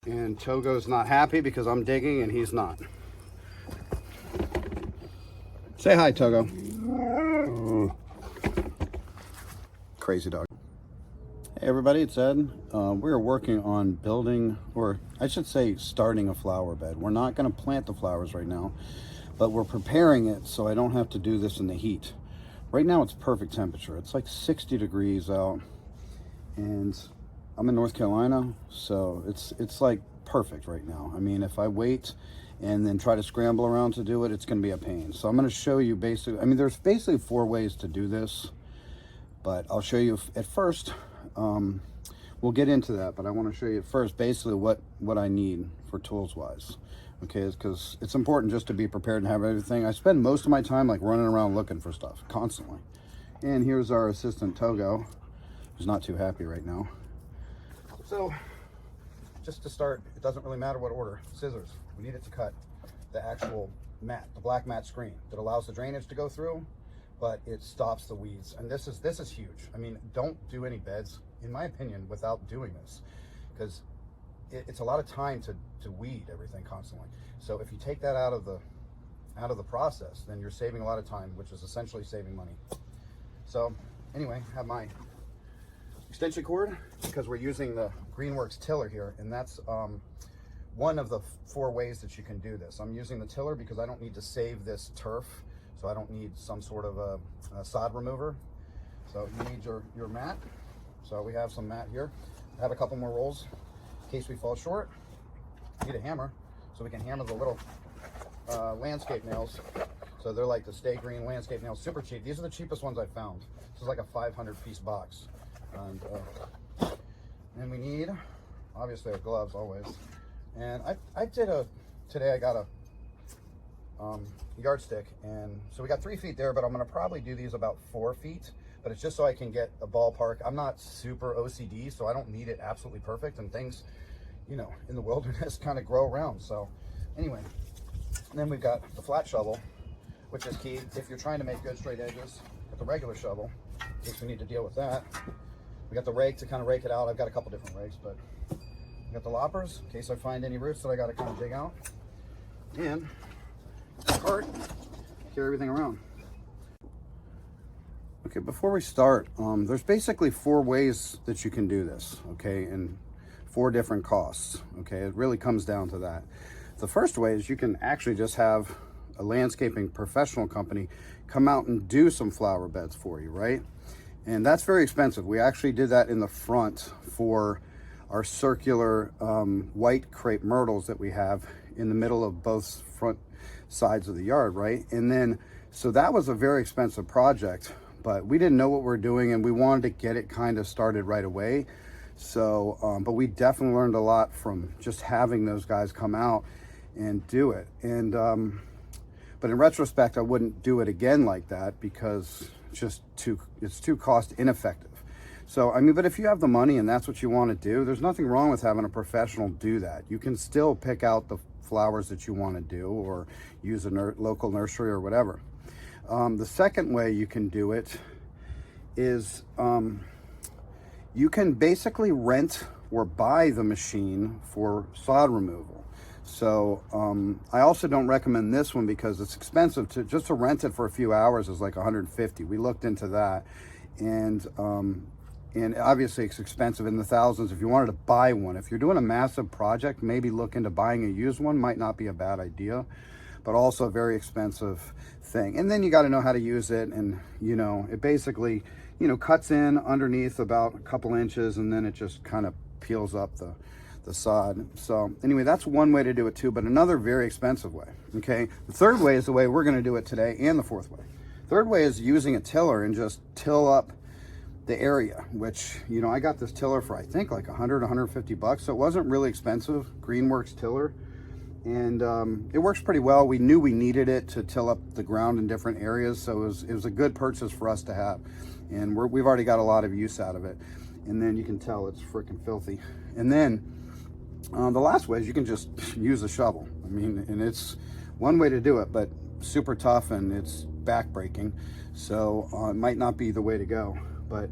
And Togo's not happy because I'm digging and he's not. Say hi, Togo. Crazy dog. Hey everybody, it's Ed. We're working on building, or I should say starting a flower bed. We're not going to plant the flowers right now, but we're preparing it so I don't have to do this in the heat. Right now it's perfect temperature. It's like 60 degrees out, and I'm in North Carolina, so it's like perfect right now. I mean, if I wait and then try to scramble around to do it, it's going to be a pain. So I'm going to show you basically, I mean, there's basically 4 ways to do this, but I'll show you at first. We'll get into that, but I want to show you first basically what I need for tools wise. Okay, because it's important just to be prepared and have everything. I spend most of my time like running around looking for stuff constantly. And here's our assistant Togo, who's not too happy right now. So just to start, it doesn't really matter what order. Scissors, we need it to cut the actual mat, the black mat screen that allows the drainage to go through, but it stops the weeds. And this is huge. I mean, don't do any beds, in my opinion, without doing this, because it's a lot of time to weed everything constantly. So if you take that out of the process, then you're saving a lot of time, which is essentially saving money. So anyway, I have my extension cord because we're using the Greenworks tiller here, and that's one of the 4 ways that you can do this. I'm using the tiller because I don't need to save this turf, so I don't need some sort of a sod remover. So you need your mat. So we have some mat here. I have a couple more rolls in case we fall short. Need a hammer so we can hammer the little landscape nails. So they're like the Stay Green landscape nails, super cheap. These are the cheapest ones I found. This is like a 500 piece box. And then we need, obviously, our gloves always. And today I got a yardstick, and so we got 3 feet there, but I'm gonna probably do these about 4 feet, but it's just so I can get a ballpark. I'm not super OCD, so I don't need it absolutely perfect, and things, you know, in the wilderness kind of grow around. So anyway, and then we've got the flat shovel, which is key if you're trying to make good straight edges. Got the regular shovel, in case we need to deal with that. We got the rake to kind of rake it out. I've got a couple different rakes, but we got the loppers in case I find any roots that I got to kind of dig out, and the cart, carry everything around. Okay, before we start, there's basically 4 ways that you can do this, okay, and 4 different costs, okay? It really comes down to that. The first way is you can actually just have a landscaping professional company come out and do some flower beds for you, right? And that's very expensive. We actually did that in the front for our circular white crepe myrtles that we have in the middle of both front sides of the yard, right? And then, so that was a very expensive project, but we didn't know what we were doing, and we wanted to get it kind of started right away. So, but we definitely learned a lot from just having those guys come out and do it. And, but in retrospect, I wouldn't do it again like that because it's too cost ineffective. So, I mean, but if you have the money and that's what you want to do, there's nothing wrong with having a professional do that. You can still pick out the flowers that you want to do, or use a local nursery or whatever. The second way you can do it is you can basically rent or buy the machine for sod removal. So I also don't recommend this one because it's expensive. Just to rent it for a few hours is like $150. We looked into that, and obviously it's expensive in the thousands if you wanted to buy one. If you're doing a massive project, maybe look into buying a used one. Might not be a bad idea, but also a very expensive thing. And then you got to know how to use it, and you know, it basically, you know, cuts in underneath about a couple inches, and then it just kind of peels up the sod. So anyway, that's one way to do it too, but another very expensive way. Okay, the third way is the way we're going to do it today, and the fourth way. Third way is using a tiller and just till up the area, which, you know, I got this tiller for I think like 150 bucks, so it wasn't really expensive. Greenworks tiller, and it works pretty well. We knew we needed it to till up the ground in different areas, so it was a good purchase for us to have, and we've already got a lot of use out of it. And then you can tell it's freaking filthy. And then the last way is you can just use a shovel. I mean, and it's one way to do it, but super tough and it's back breaking. So it might not be the way to go. But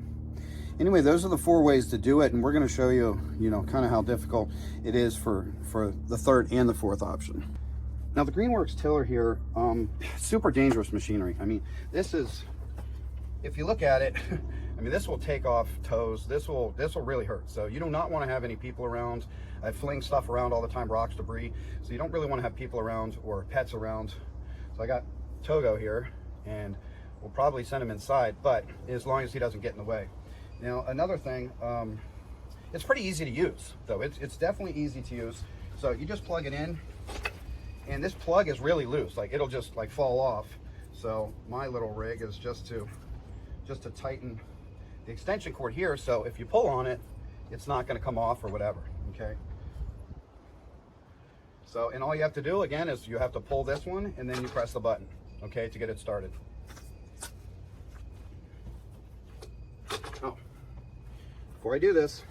Anyway, those are the 4 ways to do it, and we're going to show you, you know, kind of how difficult it is for the 3rd and the 4th option. Now the Greenworks tiller here, super dangerous machinery. I mean, this is, if you look at it, I mean, this will take off toes. This will really hurt. So you do not want to have any people around. I fling stuff around all the time, rocks, debris. So you don't really want to have people around or pets around. So I got Togo here, and we'll probably send him inside, but as long as he doesn't get in the way. Now, another thing, it's pretty easy to use, though. It's definitely easy to use. So you just plug it in, and this plug is really loose. Like, it'll just like fall off. So my little rig is just to tighten the extension cord here. So if you pull on it, it's not going to come off or whatever. Okay. So, and all you have to do again is you have to pull this one, and then you press the button, okay, to get it started. Oh, before I do this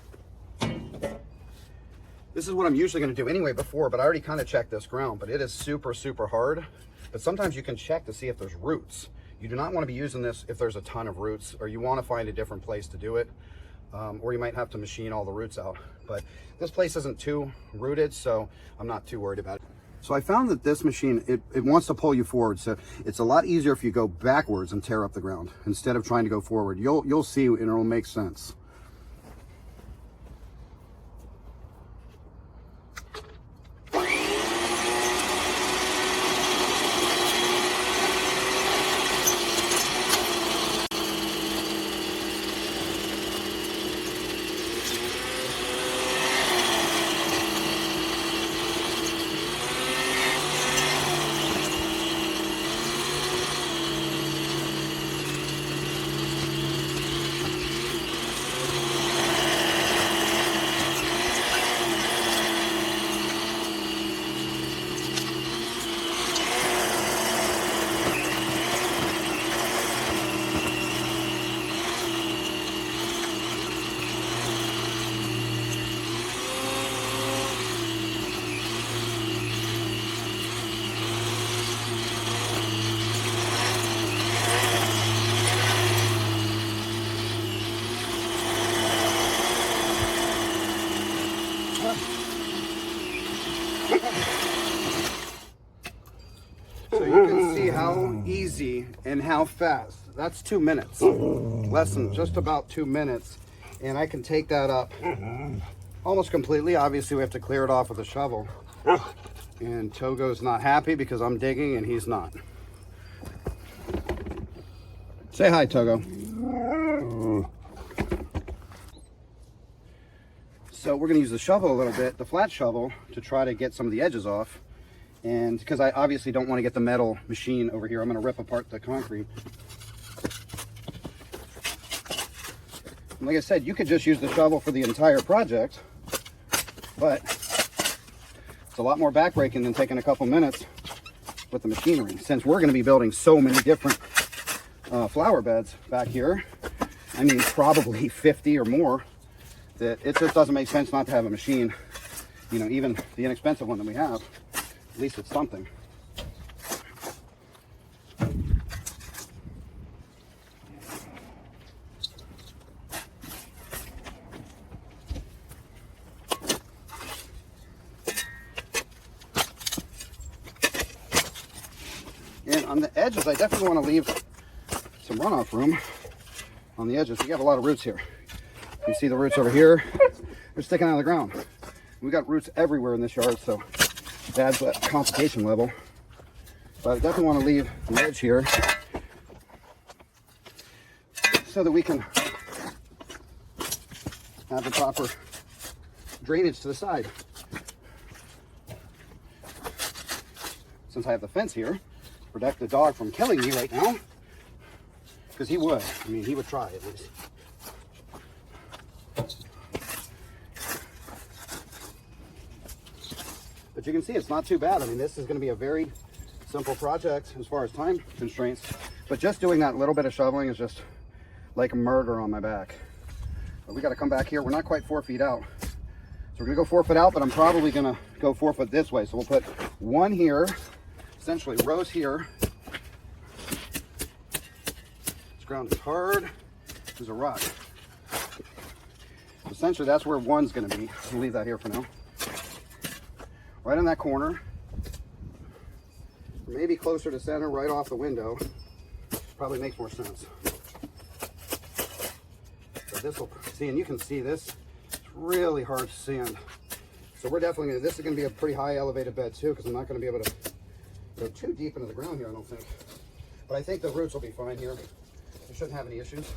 is what I'm usually going to do anyway before, but I already kind of checked this ground, but it is super, super hard. But sometimes you can check to see if there's roots. You do not want to be using this if there's a ton of roots, or you want to find a different place to do it, or you might have to machine all the roots out. But this place isn't too rooted, so I'm not too worried about it. So I found that this machine, it wants to pull you forward. So it's a lot easier if you go backwards and tear up the ground instead of trying to go forward. You'll see, and it'll make sense. So you can see how easy and how fast. That's 2 minutes, less than just about 2 minutes. And I can take that up almost completely. Obviously we have to clear it off with a shovel. And Togo's not happy because I'm digging and he's not. Say hi, Togo. So we're gonna use the shovel a little bit, the flat shovel, to try to get some of the edges off. And because I obviously don't want to get the metal machine over here, I'm going to rip apart the concrete. And like I said, you could just use the shovel for the entire project, but it's a lot more backbreaking than taking a couple minutes with the machinery. Since we're going to be building so many different flower beds back here, I mean probably 50 or more, that it just doesn't make sense not to have a machine. You know, even the inexpensive one that we have. At least it's something. And on the edges, I definitely want to leave some runoff room on the edges. We have a lot of roots here. You see the roots over here? They're sticking out of the ground. We got roots everywhere in this yard, so it adds that complication level. But I definitely want to leave the edge here so that we can have the proper drainage to the side. Since I have the fence here, protect the dog from killing me right now, because he would. I mean, he would try at least. But you can see it's not too bad. I mean, this is going to be a very simple project as far as time constraints. But just doing that little bit of shoveling is just like a murder on my back. But we got to come back here. We're not quite 4 feet out. So we're going to go 4 foot out, but I'm probably going to go 4 foot this way. So we'll put one here, essentially rows here. This ground is hard as a rock. essentially that's where one's going to be. We'll leave that here for now. Right in that corner, maybe closer to center, right off the window. Probably makes more sense. So this will see, and you can see this. It's really hard to sand. So we're definitely going to, this is going to be a pretty high elevated bed too, because I'm not going to be able to go too deep into the ground here, I don't think. But I think the roots will be fine here. We shouldn't have any issues.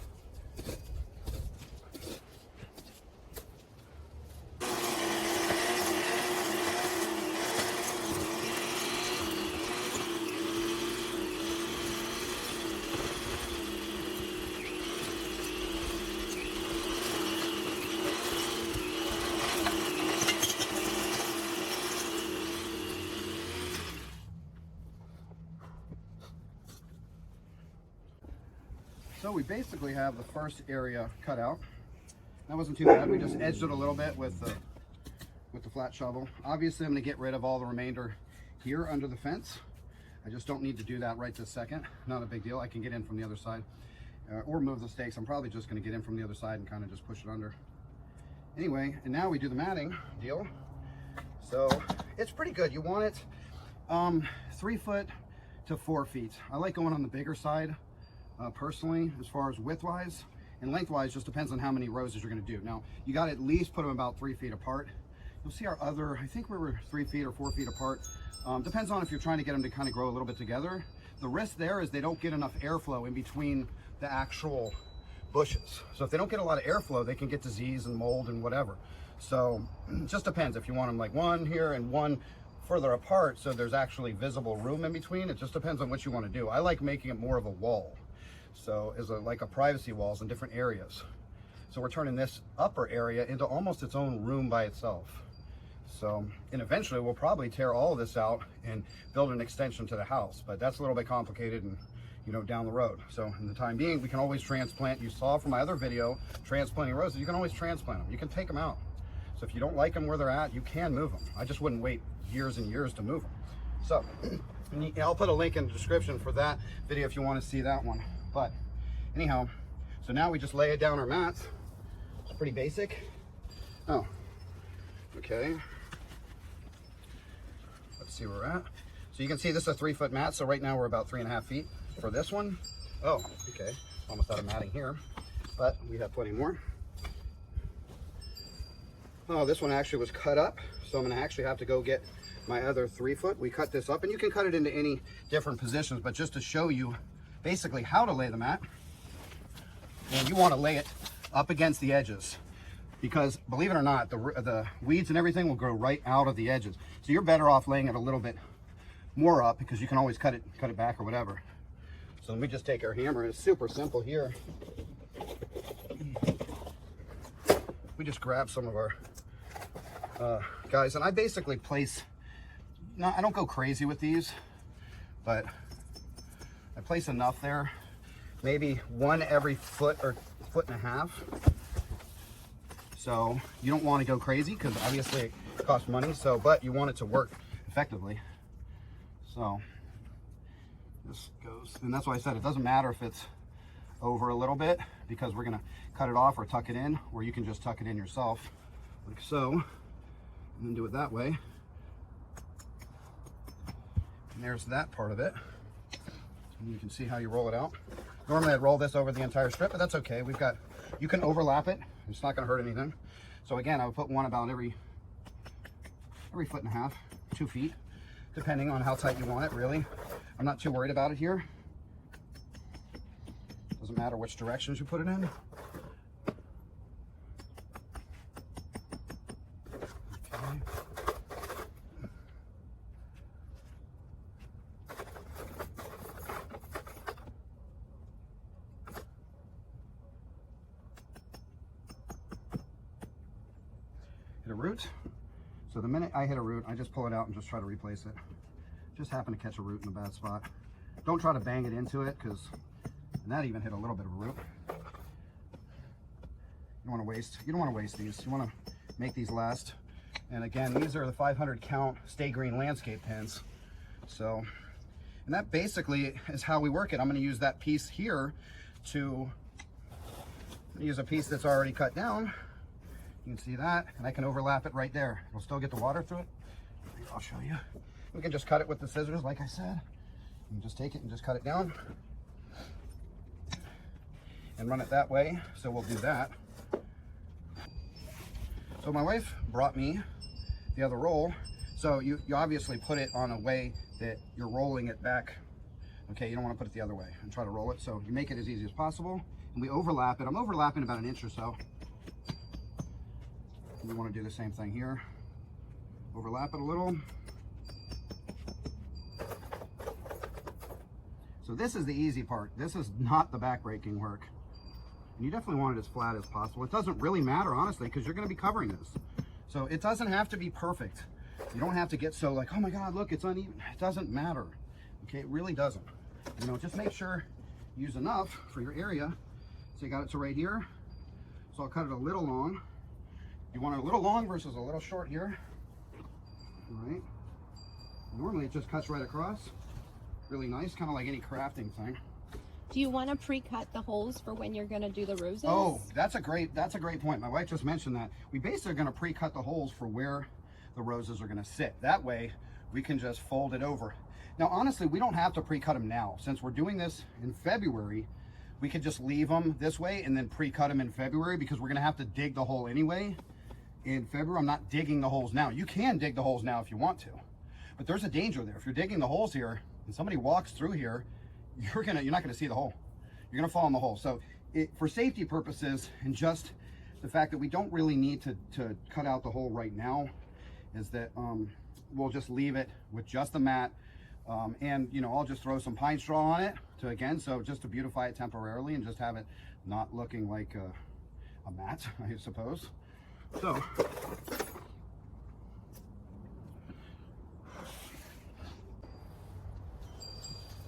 So we basically have the first area cut out. That wasn't too bad. We just edged it a little bit with the flat shovel. Obviously, I'm going to get rid of all the remainder here under the fence. I just don't need to do that right this second. Not a big deal. I can get in from the other side or move the stakes. I'm probably just going to get in from the other side and kind of just push it under. Anyway, and now we do the matting deal. So it's pretty good. You want it 3 foot to 4 feet. I like going on the bigger side. Personally, as far as width-wise, and length-wise, just depends on how many roses you're going to do. Now, you got to at least put them about 3 feet apart. You'll see our other, I think we were 3 feet or 4 feet apart. Depends on if you're trying to get them to kind of grow a little bit together. The risk there is they don't get enough airflow in between the actual bushes. So if they don't get a lot of airflow, they can get disease and mold and whatever. So it just depends if you want them like one here and one further apart so there's actually visible room in between. It just depends on what you want to do. I like making it more of a wall. So is like a privacy walls in different areas. So we're turning this upper area into almost its own room by itself. So, and eventually we'll probably tear all of this out and build an extension to the house, but that's a little bit complicated and, you know, down the road. So in the time being, we can always transplant. You saw from my other video, transplanting roses, you can always transplant them. You can take them out. So if you don't like them where they're at, you can move them. I just wouldn't wait years and years to move them. So I'll put a link in the description for that video if you want to see that one. But anyhow, so now we just lay it down our mats. It's pretty basic. Oh, okay. Let's see where we're at. So you can see this is a 3 foot mat. So right now we're about 3.5 feet for this one. Oh, okay. Almost out of matting here, but we have plenty more. Oh, this one actually was cut up. So I'm gonna actually have to go get my other 3 foot. We cut this up, and you can cut it into any different positions, but just to show you basically how to lay the mat. And you want to lay it up against the edges, because believe it or not, the weeds and everything will grow right out of the edges. So you're better off laying it a little bit more up, because you can always cut it back or whatever. So let me just take our hammer. It's super simple here. We just grab some of our guys, and I basically place, I don't go crazy with these, but I place enough there, maybe one every foot or 1.5 feet. So you don't want to go crazy, because obviously it costs money. So, but you want it to work effectively. So this goes, and that's why I said it doesn't matter if it's over a little bit, because we're gonna cut it off or tuck it in, or you can just tuck it in yourself, like so, and then do it that way. And there's that part of it. And you can see how you roll it out. Normally I'd roll this over the entire strip, but that's okay. We've got, you can overlap it. It's not gonna hurt anything. So again, I would put one about every 1.5 feet, 2 feet, depending on how tight you want it, really. I'm not too worried about it here. Doesn't matter which directions you put it in. Okay. Hit a root. So the minute I hit a root, I just pull it out and just try to replace it. Just happen to catch a root in a bad spot. Don't try to bang it into it, because that even hit a little bit of a root. You don't want to waste these. You want to make these last. And again, these are the 500 count Stay Green landscape pins. So, and that basically is how we work it. I'm going to use that piece here to use a piece that's already cut down You can see that, and I can overlap it right there. It'll still get the water through it. I'll show you. We can just cut it with the scissors, like I said. You can just take it and just cut it down and run it that way. So we'll do that. So my wife brought me the other roll. So you obviously put it on a way that you're rolling it back. Okay, you don't want to put it the other way and try to roll it. So you make it as easy as possible. And we overlap it. I'm overlapping about 1 inch or so. And you want to do the same thing here. Overlap it a little. So this is the easy part. This is not the back-breaking work. And you definitely want it as flat as possible. It doesn't really matter, honestly, because you're going to be covering this. So it doesn't have to be perfect. You don't have to get so like, oh my God, look, it's uneven. It doesn't matter. Okay, it really doesn't. You know, just make sure you use enough for your area. So you got it to right here. So I'll cut it a little long. You want it a little long versus a little short here. All right. Normally it just cuts right across. Really nice, kind of like any crafting thing. Do you want to pre-cut the holes for when you're going to do the roses? Oh, that's a great point. My wife just mentioned that. We basically are going to pre-cut the holes for where the roses are going to sit. That way we can just fold it over. Now, honestly, we don't have to pre-cut them now. Since we're doing this in February, we could just leave them this way and then pre-cut them in February, because we're going to have to dig the hole anyway in February. I'm not digging the holes now. You can dig the holes now if you want to, but there's a danger there. If you're digging the holes here and somebody walks through here, you're not gonna see the hole. You're gonna fall in the hole. So for safety purposes, and just the fact that we don't really need to cut out the hole right now, is that we'll just leave it with just the mat. And you know, I'll just throw some pine straw on it so just to beautify it temporarily and just have it not looking like a mat, I suppose. So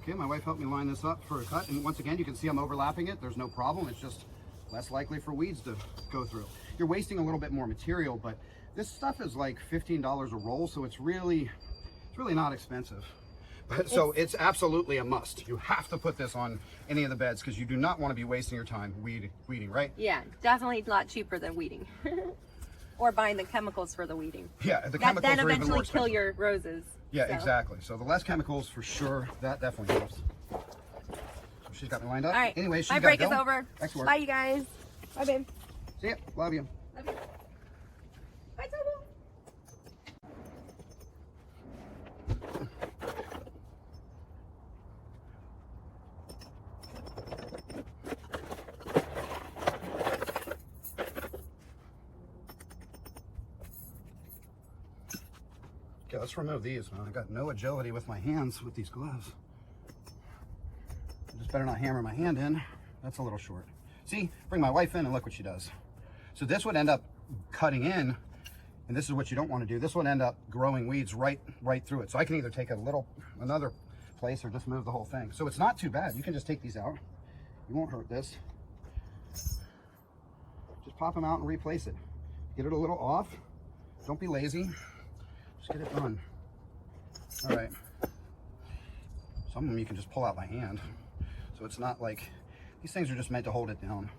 okay, my wife helped me line this up for a cut, and once again, you can see I'm overlapping it. There's no problem. It's just less likely for weeds to go through. You're wasting a little bit more material, but this stuff is like $15 a roll, so it's really not expensive. So it's absolutely a must. You have to put this on any of the beds, because you do not want to be wasting your time weeding, right? Yeah, definitely a lot cheaper than weeding. Or buying the chemicals for the weeding. Yeah, the chemicals then are even eventually more kill expensive. your roses. Yeah, so. Exactly. So the less chemicals, for sure, that definitely helps. So she's got me lined up. All right. Anyway, my break is over. Excellent. Bye, you guys. Bye, babe. See ya. Love you. Love you. Bye, Tobo. Okay, let's remove these. I got no agility with my hands with these gloves. I just better not hammer my hand in. That's a little short. See, bring my wife in and look what she does. So this would end up cutting in, and this is what you don't want to do. This would end up growing weeds right through it. So I can either take another place, or just move the whole thing. So it's not too bad. You can just take these out. You won't hurt this. Just pop them out and replace it. Get it a little off. Don't be lazy. Just get it done. All right. Some of them you can just pull out by hand. So it's not like, these things are just meant to hold it down.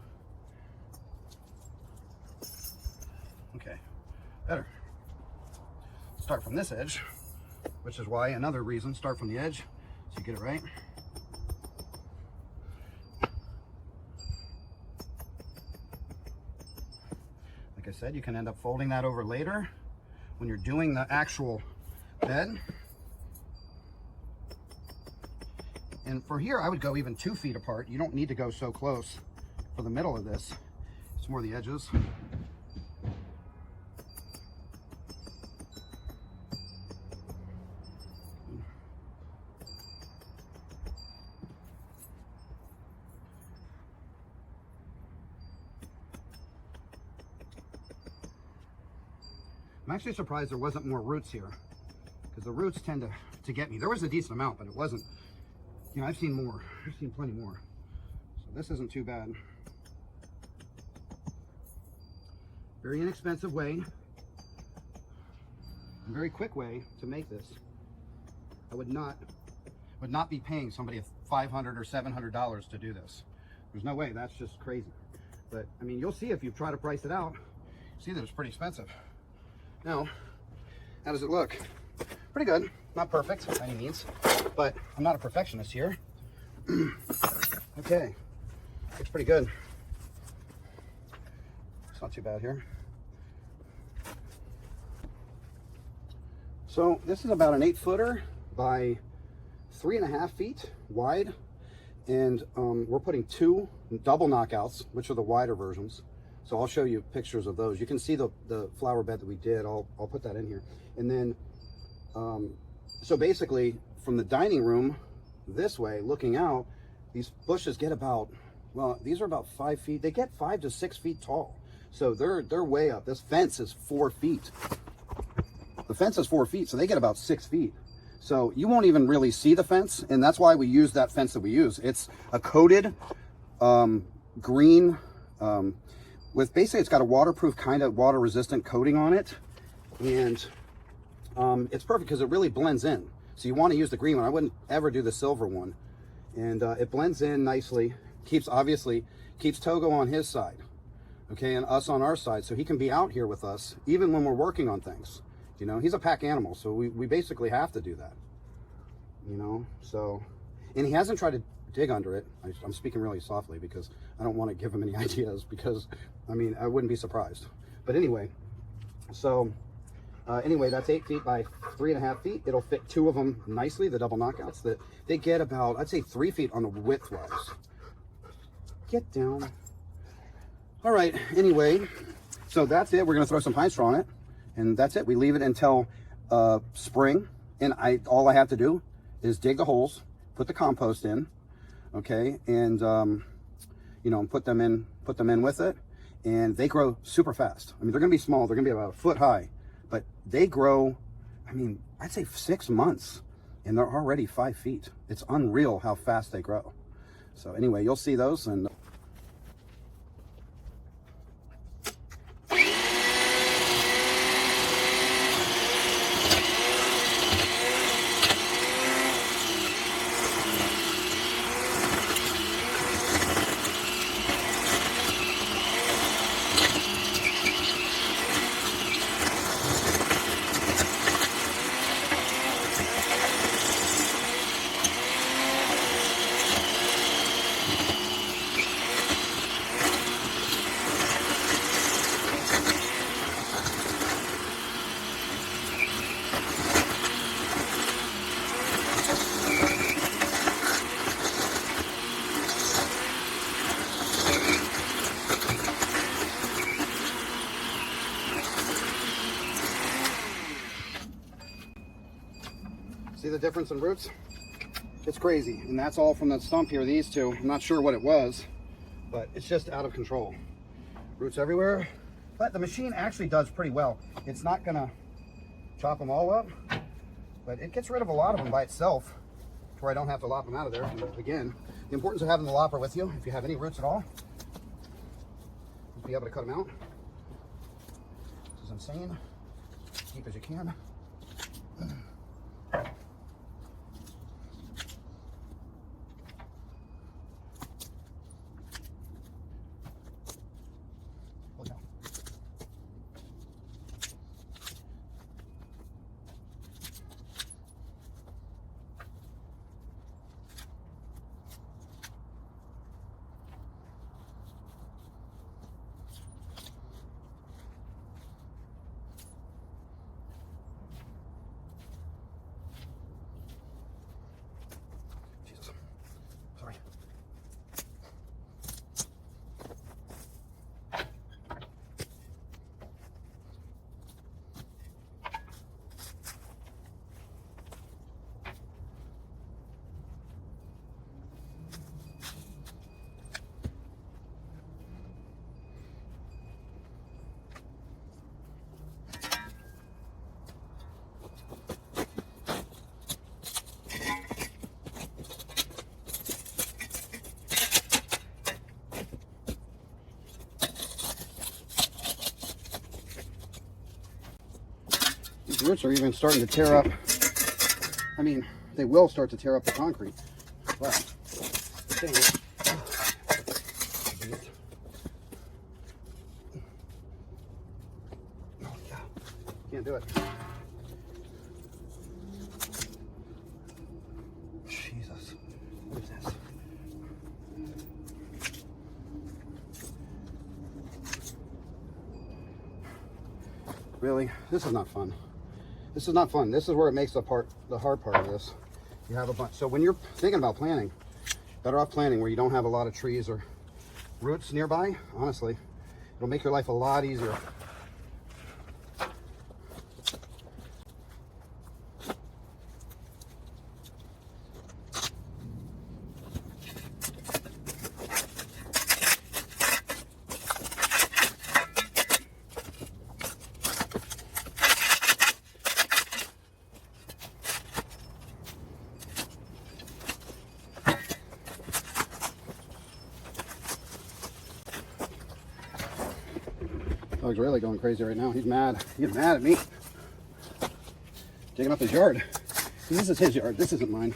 Okay, better. Start from this edge, which is why, another reason, start from the edge, so you get it right. Like I said, you can end up folding that over later when you're doing the actual bed. And for here, I would go even 2 feet apart. You don't need to go so close for the middle of this. It's more the edges. I'm actually surprised there wasn't more roots here, because the roots tend to get me. There was a decent amount, but it wasn't, you know, I've seen more. I've seen plenty more. So this isn't too bad. Very inexpensive way, a very quick way to make this. I would not be paying somebody $500 or $700 to do this. There's no way. That's just crazy. But I mean, you'll see if you try to price it out. see that it's pretty expensive. Now, how does it look? Pretty good. Not perfect by any means, but I'm not a perfectionist here. Okay, looks pretty good. It's not too bad here. So this is about an 8-footer by 3.5 feet wide, and we're putting 2 double knockouts, which are the wider versions. So I'll show you pictures of those. You can see the flower bed that we did. I'll put that in here. And then, so basically from the dining room this way, looking out, these bushes get about, well, these are about 5 feet. They get 5 to 6 feet tall. So they're way up. This fence is 4 feet. The fence is 4 feet, so they get about 6 feet. So you won't even really see the fence, and that's why we use that fence that we use. It's a coated green, with basically it's got a waterproof, kind of water resistant coating on it, and it's perfect because it really blends in. So you want to use the green one. I wouldn't ever do the silver one, and it blends in nicely. Obviously keeps Togo on his side, okay, and us on our side, so he can be out here with us even when we're working on things. You know, he's a pack animal, so we basically have to do that, you know. So, and he hasn't tried to dig under it. I'm speaking really softly because I don't want to give him any ideas, because I mean, I wouldn't be surprised. But anyway, so anyway, that's 8 feet by 3.5 feet. It'll fit 2 of them nicely, the double knockouts. That they get about, I'd say 3 feet on the width wise. Get down. All right, anyway, so that's it. We're gonna throw some pine straw on it, and that's it. We leave it until spring, and all I have to do is dig the holes, put the compost in, okay, and you know, put them in with it, and they grow super fast. I mean, they're gonna be small. They're gonna be about 1 foot high, but they grow, I mean, I'd say 6 months, and they're already 5 feet. It's unreal how fast they grow. So anyway, you'll see those. And see the difference in roots? It's crazy, and that's all from that stump here, these 2. I'm not sure what it was, but it's just out of control. Roots everywhere, but the machine actually does pretty well. It's not gonna chop them all up, but it gets rid of a lot of them by itself, to where I don't have to lop them out of there. And again, the importance of having the lopper with you, if you have any roots at all, be able to cut them out. This is insane. As deep as you can. Sorry. These roots are even starting to tear up. I mean, they will start to tear up the concrete. But the thing is, do it. Jesus. What is this? Really? This is not fun. This is not fun. This is where it makes the hard part of this. You have a bunch. So when you're thinking about planting, better off planting where you don't have a lot of trees or roots nearby. Honestly, it'll make your life a lot easier. Dog's really going crazy right now. He's mad. He's mad at me. Digging up his yard. This is his yard. This isn't mine.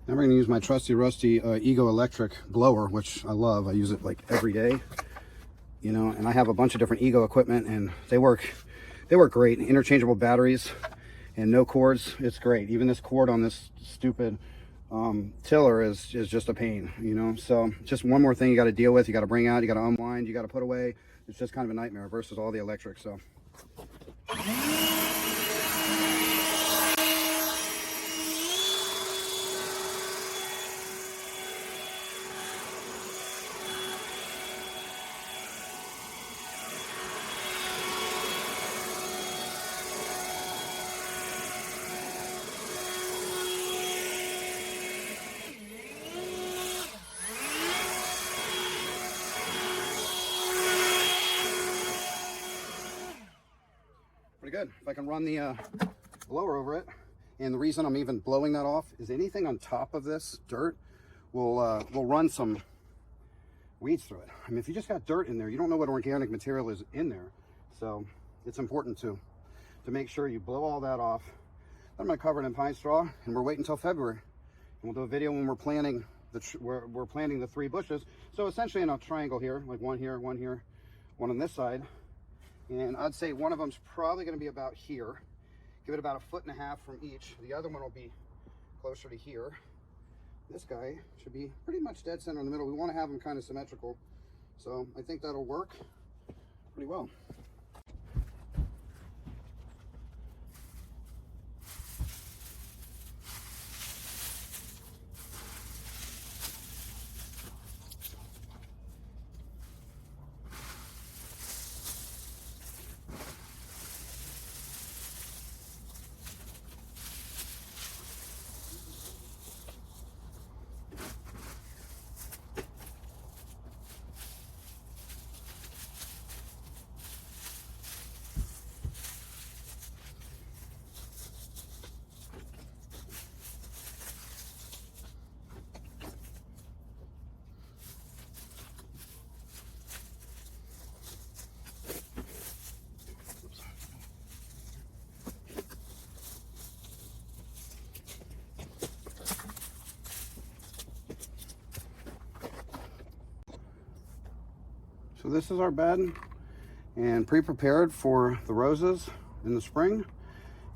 Now we're gonna use my trusty rusty Ego electric blower, which I love. I use it like every day, you know, and I have a bunch of different Ego equipment and they work great. Interchangeable batteries and no cords. It's great. Even this cord on this stupid tiller is just a pain, you know. So just one more thing you got to deal with. You got to bring out, you got to unwind, you got to put away. It's just kind of a nightmare versus all the electric. So pretty good. If I can run the blower over it, and the reason I'm even blowing that off is anything on top of this dirt will run some weeds through it. I mean, if you just got dirt in there, you don't know what organic material is in there. So it's important to make sure you blow all that off. Then I'm gonna cover it in pine straw, and we're waiting until February. And we'll do a video when we're planting we're planting the 3 bushes. So essentially in a triangle here, like one here, one on this side. And I'd say one of them's probably going to be about here. Give it about 1.5 feet from each. The other one will be closer to here. This guy should be pretty much dead center in the middle. We want to have them kind of symmetrical. So I think that'll work pretty well. So this is our bed, and pre-prepared for the roses in the spring.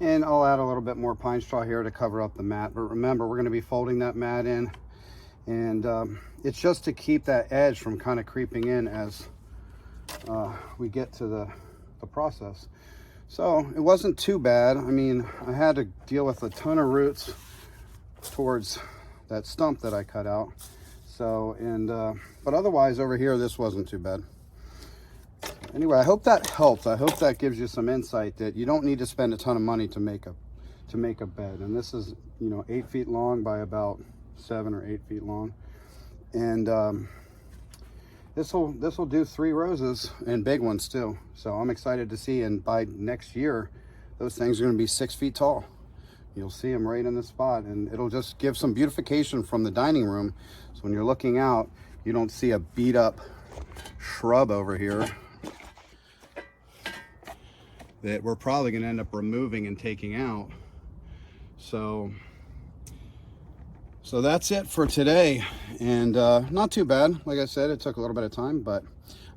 And I'll add a little bit more pine straw here to cover up the mat. But remember, we're going to be folding that mat in, and it's just to keep that edge from kind of creeping in as we get to the process. So it wasn't too bad. I mean, I had to deal with a ton of roots towards that stump that I cut out. So, and but otherwise over here, this wasn't too bad. Anyway, I hope that helps. I hope that gives you some insight that you don't need to spend a ton of money to make a bed. And this is, you know, 8 feet long by about 7 or 8 feet long. And this will do 3 roses, and big ones too. So I'm excited to see. And by next year, those things are going to be 6 feet tall. You'll see them right in the spot, and it'll just give some beautification from the dining room. So when you're looking out, you don't see a beat up shrub over here that we're probably going to end up removing and taking out. So that's it for today. And not too bad. Like I said, it took a little bit of time, but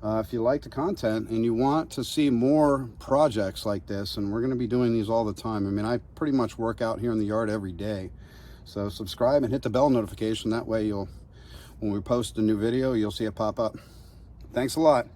if you like the content and you want to see more projects like this, and we're going to be doing these all the time. I mean, I pretty much work out here in the yard every day. So subscribe and hit the bell notification. That way when we post a new video, you'll see it pop up. Thanks a lot.